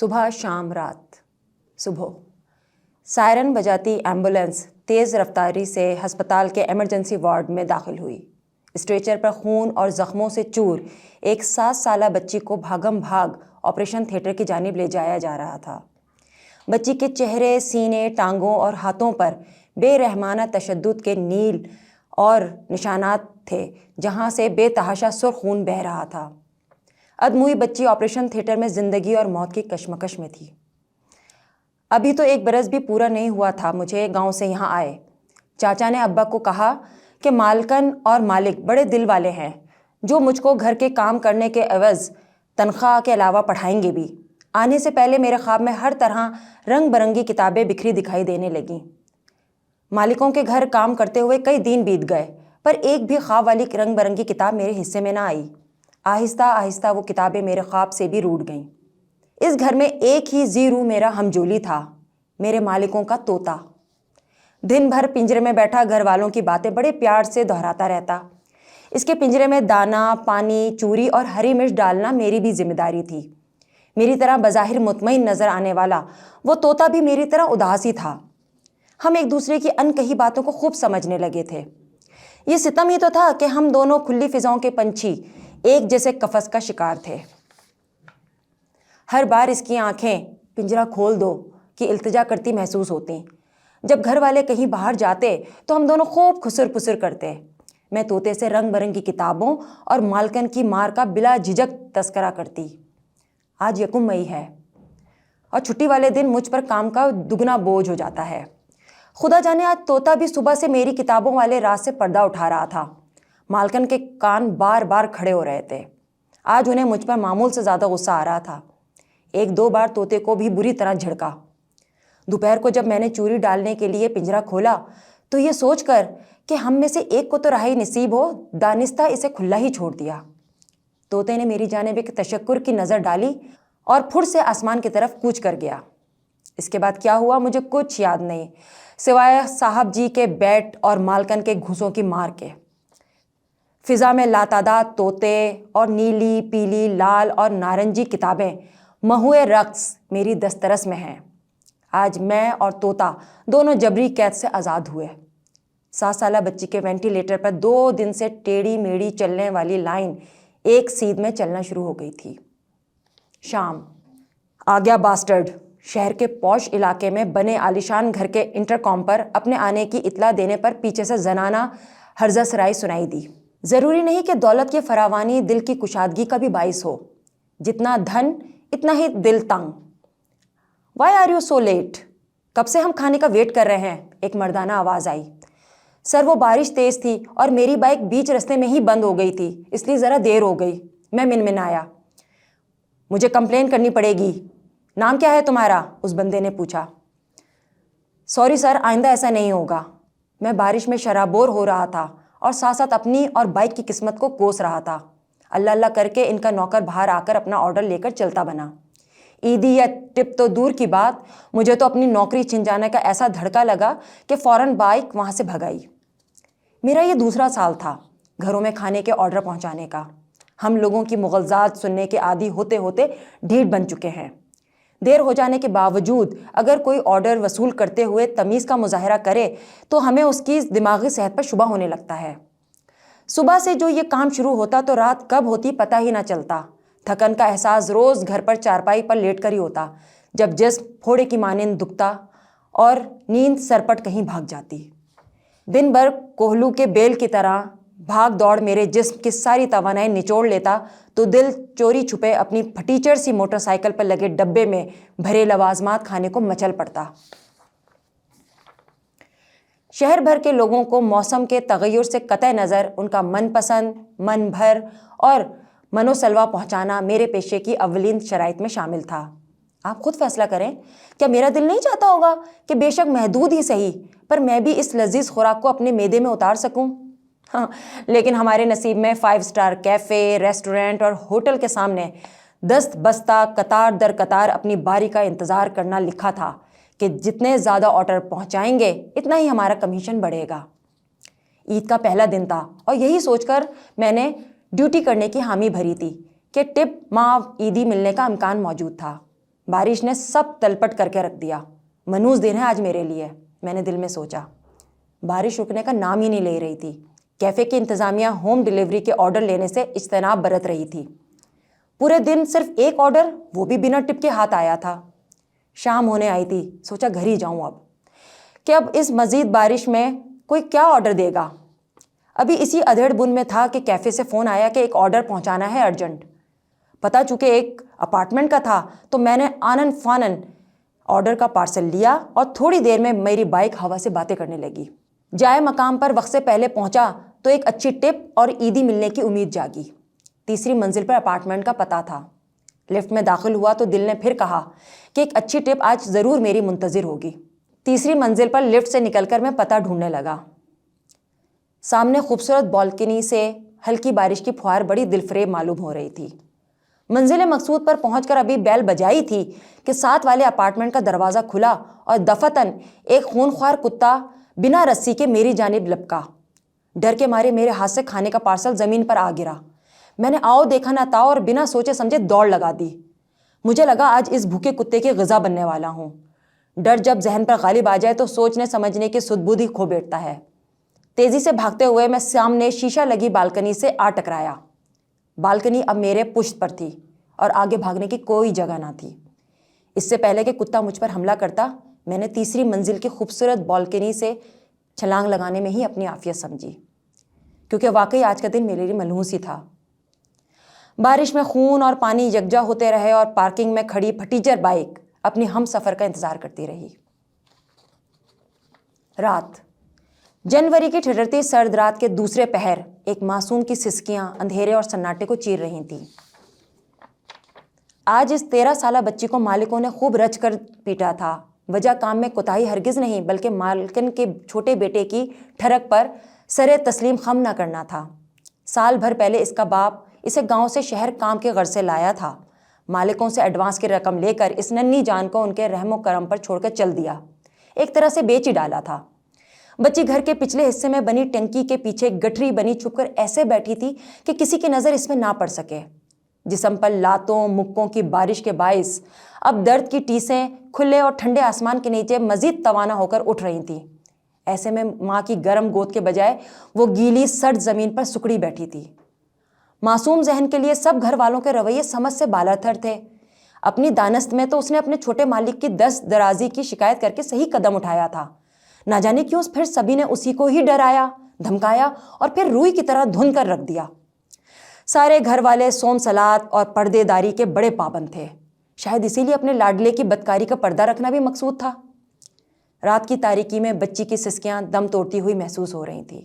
صبح شام رات صبح سائرن بجاتی ایمبولینس تیز رفتاری سے ہسپتال کے ایمرجنسی وارڈ میں داخل ہوئی۔ اسٹریچر پر خون اور زخموں سے چور ایک 7 سالہ بچی کو بھاگم بھاگ آپریشن تھیٹر کی جانب لے جایا جا رہا تھا۔ بچی کے چہرے، سینے، ٹانگوں اور ہاتھوں پر بے رحمانہ تشدد کے نیل اور نشانات تھے، جہاں سے بے تحاشا سرخ خون بہہ رہا تھا۔ ادموئی بچی آپریشن تھیٹر میں زندگی اور موت کی کشمکش میں تھی۔ ابھی تو 1 برس بھی پورا نہیں ہوا تھا مجھے گاؤں سے یہاں آئے۔ چاچا نے ابا کو کہا کہ مالکن اور مالک بڑے دل والے ہیں، جو مجھ کو گھر کے کام کرنے کے عوض تنخواہ کے علاوہ پڑھائیں گے بھی۔ آنے سے پہلے میرے خواب میں ہر طرح رنگ برنگی کتابیں بکھری دکھائی دینے لگیں۔ مالکوں کے گھر کام کرتے ہوئے کئی دن بیت گئے، پر ایک بھی خواب والی رنگ برنگی کتاب میرے حصے میں نہ آئی۔ آہستہ آہستہ وہ کتابیں میرے خواب سے بھی روٹھ گئیں۔ اس گھر میں ایک ہی زی روح میرا ہمجولی تھا، میرے مالکوں کا طوطا۔ دن بھر پنجرے میں بیٹھا گھر والوں کی باتیں بڑے پیار سے دہراتا رہتا۔ اس کے پنجرے میں دانہ، پانی، چوری اور ہری مرچ ڈالنا میری بھی ذمہ داری تھی۔ میری طرح بظاہر مطمئن نظر آنے والا وہ طوطا بھی میری طرح اداس ہی تھا۔ ہم ایک دوسرے کی انکہی باتوں کو خوب سمجھنے لگے تھے۔ یہ ستم ہی تو تھا کہ ہم دونوں کھلی فضاؤں کے پنچھی ایک جیسے قفس کا شکار تھے۔ ہر بار اس کی آنکھیں پنجرا کھول دو کی التجا کرتی محسوس ہوتی۔ جب گھر والے کہیں باہر جاتے تو ہم دونوں خوب خسر پسر کرتے۔ میں طوطے سے رنگ برنگی کتابوں اور مالکن کی مار کا بلا جھجک تذکرہ کرتی۔ آج 1 مئی ہے اور چھٹی والے دن مجھ پر کام کا دگنا بوجھ ہو جاتا ہے۔ خدا جانے آج طوطا بھی صبح سے میری کتابوں والے راز سے پردہ اٹھا رہا تھا۔ مالکن کے کان بار بار کھڑے ہو رہے تھے۔ آج انہیں مجھ پر معمول سے زیادہ غصہ آ رہا تھا۔ 1-2 بار طوطے کو بھی بری طرح جھڑکا۔ دوپہر کو جب میں نے چوری ڈالنے کے لیے پنجرا کھولا تو یہ سوچ کر کہ ہم میں سے ایک کو تو رہائی نصیب ہو، دانستہ اسے کھلا ہی چھوڑ دیا۔ طوطے نے میری جانب ایک تشکر کی نظر ڈالی اور پھر سے آسمان کی طرف کوچ کر گیا۔ اس کے بعد کیا ہوا مجھے کچھ یاد نہیں، سوائے صاحب جی کے بیٹ اور مالکن کے گھوسوں کی مار کے۔ فضا میں لاتعداد طوطے اور نیلی، پیلی، لال اور نارنجی کتابیں مہوئے رقص میری دسترس میں ہیں۔ آج میں اور طوطا دونوں جبری قید سے آزاد ہوئے۔ 7 سالہ بچی کے وینٹیلیٹر پر 2 دن سے ٹیڑھی میڑھی چلنے والی لائن ایک سیدھ میں چلنا شروع ہو گئی تھی۔ شام آ گیا باسٹرڈ۔ شہر کے پوش علاقے میں بنے عالیشان گھر کے انٹرکام پر اپنے آنے کی اطلاع دینے پر پیچھے سے زنانہ ہرزہ سرائی سنائی دی۔ ضروری نہیں کہ دولت کی فراوانی دل کی کشادگی کا بھی باعث ہو۔ جتنا دھن اتنا ہی دل تنگ۔ Why are you so late? کب سے ہم کھانے کا ویٹ کر رہے ہیں، ایک مردانہ آواز آئی۔ سر وہ بارش تیز تھی اور میری بائک بیچ رستے میں ہی بند ہو گئی تھی، اس لیے ذرا دیر ہو گئی، میں منمنایا۔ مجھے کمپلین کرنی پڑے گی۔ نام کیا ہے تمہارا؟ اس بندے نے پوچھا۔ سوری سر، آئندہ ایسا نہیں ہوگا۔ میں بارش میں شرابور ہو رہا تھا اور ساتھ ساتھ اپنی اور بائک کی قسمت کو کوس رہا تھا۔ اللہ اللہ کر کے ان کا نوکر باہر آ کر اپنا آرڈر لے کر چلتا بنا۔ عیدی یا ٹپ تو دور کی بات، مجھے تو اپنی نوکری چھن جانے کا ایسا دھڑکا لگا کہ فوراً بائک وہاں سے بھگائی۔ میرا یہ دوسرا سال تھا گھروں میں کھانے کے آرڈر پہنچانے کا۔ ہم لوگوں کی مغالطات سننے کے عادی ہوتے ہوتے ڈھیٹ بن چکے ہیں۔ دیر ہو جانے کے باوجود اگر کوئی آرڈر وصول کرتے ہوئے تمیز کا مظاہرہ کرے تو ہمیں اس کی دماغی صحت پر شبہ ہونے لگتا ہے۔ صبح سے جو یہ کام شروع ہوتا تو رات کب ہوتی پتہ ہی نہ چلتا۔ تھکن کا احساس روز گھر پر چارپائی پر لیٹ کر ہی ہوتا، جب جسم پھوڑے کی مانند دکھتا اور نیند سرپٹ کہیں بھاگ جاتی۔ دن بھر کوہلو کے بیل کی طرح بھاگ دوڑ میرے جسم کی ساری توانائی نچوڑ لیتا تو دل چوری چھپے اپنی پھٹیچر سی موٹر سائیکل پر لگے ڈبے میں بھرے لوازمات کھانے کو مچل پڑتا۔ شہر بھر کے لوگوں کو موسم کے تغیر سے قطع نظر ان کا من پسند، من بھر اور منوسلوا پہنچانا میرے پیشے کی اولین شرائط میں شامل تھا۔ آپ خود فیصلہ کریں، کیا میرا دل نہیں چاہتا ہوگا کہ بے شک محدود ہی صحیح پر میں بھی اس لذیذ خوراک کو اپنے معدے میں اتار سکوں؟ ہاں، لیکن ہمارے نصیب میں 5 اسٹار کیفے، ریسٹورنٹ اور ہوٹل کے سامنے دست بستہ قطار در قطار اپنی باری کا انتظار کرنا لکھا تھا کہ جتنے زیادہ آرڈر پہنچائیں گے اتنا ہی ہمارا کمیشن بڑھے گا۔ عید کا پہلا دن تھا اور یہی سوچ کر میں نے ڈیوٹی کرنے کی حامی بھری تھی کہ ٹپ ماں عیدی ملنے کا امکان موجود تھا۔ بارش نے سب تلپٹ کر کے رکھ دیا۔ منوس دن ہے آج میرے لیے، میں نے دل میں سوچا۔ بارش رکنے کا نام ہی نہیں لے رہی تھی۔ کیفے کی انتظامیہ ہوم ڈیلیوری کے آرڈر لینے سے اجتناب برت رہی تھی۔ پورے دن صرف ایک آرڈر، وہ بھی بنا ٹپ کے ہاتھ آیا تھا۔ شام ہونے آئی تھی، سوچا گھر ہی جاؤں اب، کہ اب اس مزید بارش میں کوئی کیا آرڈر دے گا۔ ابھی اسی ادھیڑ بن میں تھا کہ کیفے سے فون آیا کہ ایک آرڈر پہنچانا ہے ارجنٹ۔ پتہ چونکہ ایک اپارٹمنٹ کا تھا تو میں نے آنن فانن آرڈر کا پارسل لیا اور تھوڑی دیر میں میری بائک ہوا سے باتیں کرنے لگی۔ جائے مقام پر وقت سے پہلے پہنچا تو ایک اچھی ٹپ اور عیدی ملنے کی امید جاگی۔ تیسری منزل پر اپارٹمنٹ کا پتہ تھا۔ لفٹ میں داخل ہوا تو دل نے پھر کہا کہ ایک اچھی ٹپ آج ضرور میری منتظر ہوگی۔ تیسری منزل پر لفٹ سے نکل کر میں پتہ ڈھونڈنے لگا۔ سامنے خوبصورت بالکنی سے ہلکی بارش کی پھوار بڑی دلفریب معلوم ہو رہی تھی۔ منزل مقصود پر پہنچ کر ابھی بیل بجائی تھی کہ ساتھ والے اپارٹمنٹ کا دروازہ کھلا اور دفتن ایک خونخوار کتا بنا رسی کے میری جانب لپکا۔ ڈر کے مارے میرے ہاتھ سے کھانے کا پارسل زمین پر آ گرا۔ میں نے آؤ دیکھا نہ تاؤ اور بنا سوچے سمجھے دوڑ لگا دی۔ مجھے لگا آج اس بھوکے کتے کی غذا بننے والا ہوں۔ ڈر جب ذہن پر غالب آ جائے تو سوچنے سمجھنے کی سدھ بدھ ہی کھو بیٹھتا ہے۔ تیزی سے بھاگتے ہوئے میں سامنے شیشہ لگی بالکنی سے آ ٹکرایا۔ بالکنی اب میرے پشت پر تھی اور آگے بھاگنے کی کوئی جگہ نہ تھی۔ اس سے پہلے کہ کتا مجھ پر حملہ کرتا، میں نے تیسری منزل کی خوبصورت بالکنی سے چھلانگ لگانے میں ہی اپنی عافیت سمجھی، کیونکہ واقعی آج کا دن میرے لیے ملحوس ہی تھا۔ بارش میں خون اور پانی یکجا ہوتے رہے اور پارکنگ میں کھڑی پھٹیچر بائک اپنی ہم سفر کا انتظار کرتی رہی۔ رات، جنوری کی ٹھٹرتی سرد رات کے دوسرے پہر ایک معصوم کی سسکیاں اندھیرے اور سناٹے کو چیر رہی تھیں۔ آج اس 13 سالہ بچی کو مالکوں نے خوب رچ کر پیٹا تھا۔ وجہ کام میں کوتاہی ہرگز نہیں، بلکہ مالکن کے چھوٹے بیٹے کی ٹھڑک پر سرے تسلیم خم نہ کرنا تھا۔ سال بھر پہلے اس کا باپ اسے گاؤں سے شہر کام کے غرض سے لایا تھا۔ مالکوں سے ایڈوانس کی رقم لے کر اس ننھی جان کو ان کے رحم و کرم پر چھوڑ کر چل دیا، ایک طرح سے بیچ ہی ڈالا تھا۔ بچی گھر کے پچھلے حصے میں بنی ٹنکی کے پیچھے گٹھری بنی چھپ کر ایسے بیٹھی تھی کہ کسی کی نظر اس میں نہ پڑ سکے۔ جسم پر لاتوں مکوں کی بارش کے باعث اب درد کی ٹیسیں کھلے اور ٹھنڈے آسمان کے نیچے مزید توانا ہو کر اٹھ رہی تھیں۔ ایسے میں ماں کی گرم گود کے بجائے وہ گیلی سرد زمین پر سکڑی بیٹھی تھی۔ معصوم ذہن کے لیے سب گھر والوں کے رویے سمجھ سے بالاتر تھے۔ اپنی دانست میں تو اس نے اپنے چھوٹے مالک کی دست درازی کی شکایت کر کے صحیح قدم اٹھایا تھا۔ نہ جانے کیوں پھر سبھی نے اسی کو ہی ڈرایا، دھمکایا اور پھر روئی کی طرح دھن کر رکھ دیا۔ سارے گھر والے صوم صلات اور پردے داری کے بڑے پابند تھے۔ شاید اسی لیے اپنے لاڈلے کی بدکاری کا پردہ رکھنا بھی مقصود تھا۔ رات کی تاریکی میں بچی کی سسکیاں دم توڑتی ہوئی محسوس ہو رہی تھیں۔